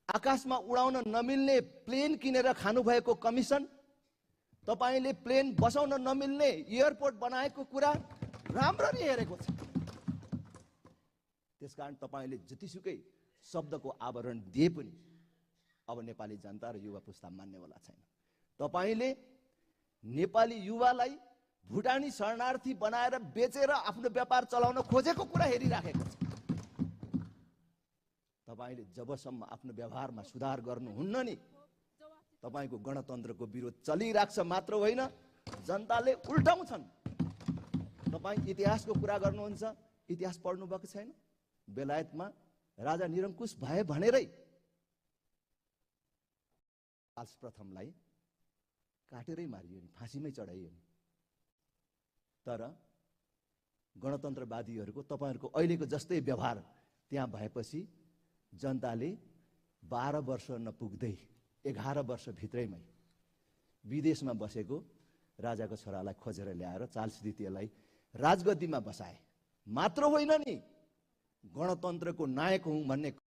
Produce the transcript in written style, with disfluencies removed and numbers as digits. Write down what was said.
आकाशमा उडाउन नमिल्ने प्लेन किनेर खानुभएको कमिसन, तपाईले प्लेन बसाउन नमिल्ने एयरपोर्ट बनाएको कुरा राम्ररी हेरेको छ। त्यसकारण तपाईले जतिसुकै शब्दको आवरण दिए पनि अब नेपाली जनता र युवा पुस्ता मान्नेवाला छैन। तपाईले नेपाली युवालाई भुटानी शरणार्थी बनाएर बेचेर आफ्नो व्यापार चलाउन खोजेको कुरा हेरिराखेको छ। तपाईले जबसम्म आफ्नो व्यवहारमा सुधार गर्नुहुन्न नि, तपाईको गणतन्त्रको विरोध चलिराख्छ मात्र होइन, जनताले उल्टाउँछन्। तपाई इतिहासको कुरा गर्नुहुन्छ, इतिहास पढ्नु भएको छैन? बेलायतमा राजा निरङ्कुश भए भनेरै चार्ल्स प्रथमलाई काटेरै मारियो नि, फाँसीमै चढाइयो नि। तर गणतन्त्रवादीहरूको तपाईहरुको अहिलेको जस्तै व्यवहार त्यहाँ भएपछि जनताले 12 वर्ष नपुग्दै 11 वर्ष भित्रैमै विदेशमा बसेको राजाको छोरालाई खोजेर ल्याएर चार्ल्स द्वितीयलाई राजगद्दीमा बसाए। मात्र होइन नि, गणतन्त्रको नायक हुँ भन्ने